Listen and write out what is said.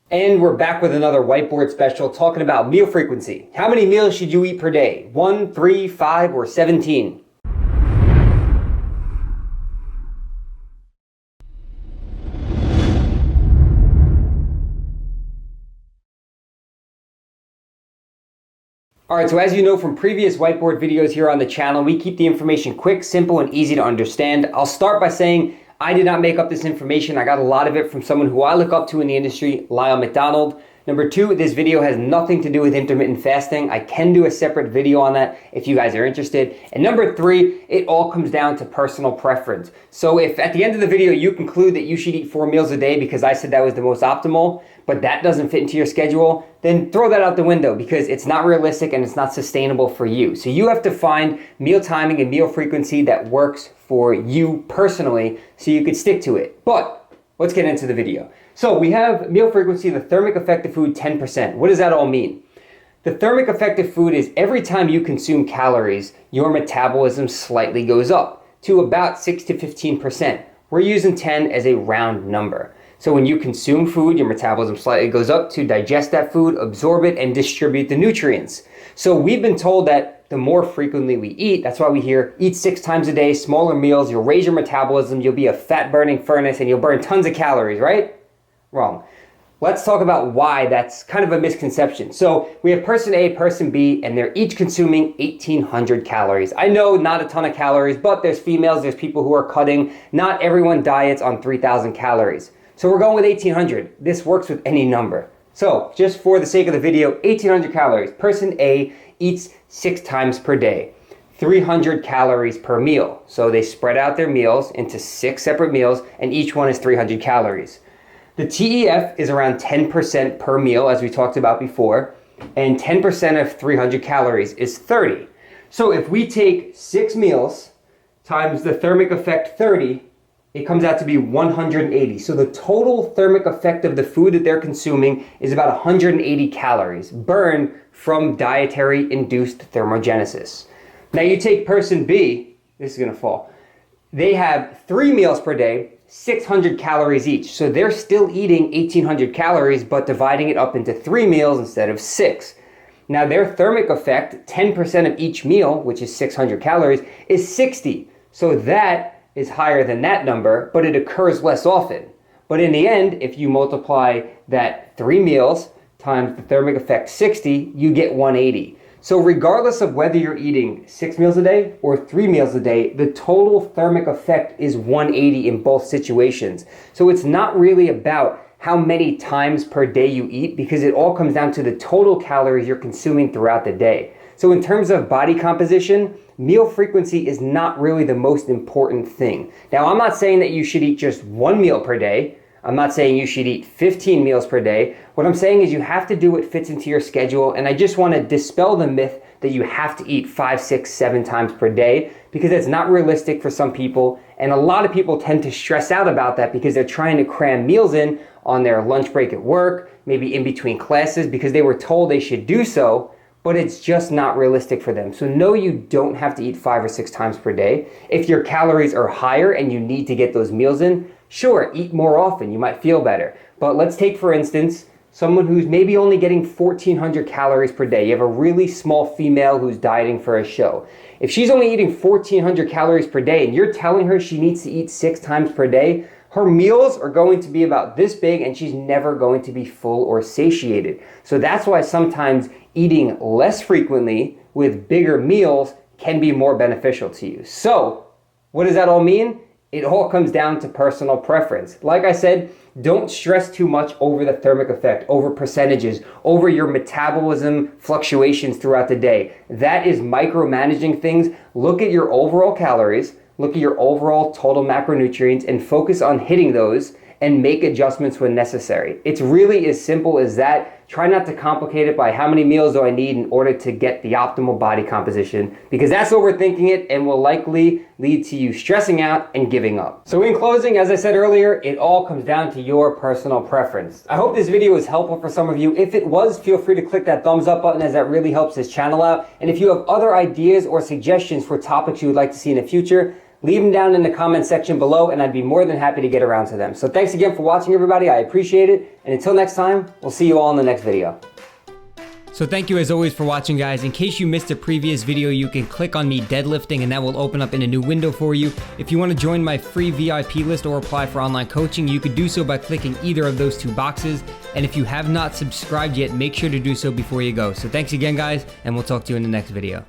And we're back with another whiteboard special talking about meal frequency. How many meals should you eat per day? 1, 3, 5, or 17? Alright, so as you know from previous whiteboard videos here on the channel, we keep the information quick, simple, and easy to understand. I'll start by saying I did not make up this information. I got a lot of it from someone who I look up to in the industry, Lyle McDonald. Number 2, this video has nothing to do with intermittent fasting. I can do a separate video on that if you guys are interested. And number 3, it all comes down to personal preference. So if at the end of the video you conclude that you should eat 4 meals a day because I said that was the most optimal, but that doesn't fit into your schedule, then throw that out the window because it's not realistic and it's not sustainable for you. So you have to find meal timing and meal frequency that works for you personally so you could stick to it. But let's get into the video. So we have meal frequency, the thermic effect of food, 10%. What does that all mean? The thermic effect of food is every time you consume calories, your metabolism slightly goes up to about 6 to 15%. We're using 10 as a round number. So when you consume food, your metabolism slightly goes up to digest that food, absorb it, and distribute the nutrients. So we've been told that the more frequently we eat, that's why we hear eat 6 times a day, smaller meals, you'll raise your metabolism, you'll be a fat burning furnace, and you'll burn tons of calories, right? Wrong. Let's talk about why that's kind of a misconception. So we have person A, person B, and they're each consuming 1,800 calories. I know not a ton of calories, but there's females, there's people who are cutting. Not everyone diets on 3,000 calories. So we're going with 1,800. This works with any number. So just for the sake of the video, 1,800 calories. Person A eats 6 times per day, 300 calories per meal. So they spread out their meals into 6 separate meals, and each one is 300 calories. The TEF is around 10% per meal, as we talked about before, and 10% of 300 calories is 30. So if we take 6 meals times the thermic effect 30, it comes out to be 180. So the total thermic effect of the food that they're consuming is about 180 calories burned from dietary induced thermogenesis. Now you take person B, this is gonna fall. They have 3 meals per day, 600 calories each. So they're still eating 1,800 calories, but dividing it up into 3 meals instead of 6. Now their thermic effect, 10% of each meal, which is 600 calories, is 60. So that is higher than that number, but it occurs less often. But in the end, if you multiply that 3 meals times the thermic effect 60, you get 180. So regardless of whether you're eating 6 meals a day or 3 meals a day, the total thermic effect is 180 in both situations. So it's not really about how many times per day you eat because it all comes down to the total calories you're consuming throughout the day. So in terms of body composition, meal frequency is not really the most important thing. Now, I'm not saying that you should eat just 1 meal per day. I'm not saying you should eat 15 meals per day. What I'm saying is you have to do what fits into your schedule, and I just want to dispel the myth that you have to eat 5, 6, 7 times per day because it's not realistic for some people, and a lot of people tend to stress out about that because they're trying to cram meals in on their lunch break at work, maybe in between classes because they were told they should do so, but it's just not realistic for them. So no, you don't have to eat 5 or 6 times per day. If your calories are higher and you need to get those meals in, sure, eat more often, you might feel better. But let's take, for instance, someone who's maybe only getting 1,400 calories per day. You have a really small female who's dieting for a show. If she's only eating 1,400 calories per day and you're telling her she needs to eat 6 times per day, her meals are going to be about this big and she's never going to be full or satiated. So that's why sometimes eating less frequently with bigger meals can be more beneficial to you. So what does that all mean? It all comes down to personal preference. Like I said, don't stress too much over the thermic effect, over percentages, over your metabolism fluctuations throughout the day. That is micromanaging things. Look at your overall calories, look at your overall total macronutrients, and focus on hitting those and make adjustments when necessary. It's really as simple as that. Try not to complicate it by how many meals do I need in order to get the optimal body composition, because that's overthinking it and will likely lead to you stressing out and giving up. So in closing, as I said earlier, it all comes down to your personal preference. I hope this video was helpful for some of you. If it was, feel free to click that thumbs up button as that really helps this channel out. And if you have other ideas or suggestions for topics you would like to see in the future, leave them down in the comment section below and I'd be more than happy to get around to them. So thanks again for watching, everybody. I appreciate it. And until next time, we'll see you all in the next video. So thank you as always for watching, guys. In case you missed a previous video, you can click on me deadlifting and that will open up in a new window for you. If you want to join my free VIP list or apply for online coaching, you could do so by clicking either of those two boxes. And if you have not subscribed yet, make sure to do so before you go. So thanks again, guys, and we'll talk to you in the next video.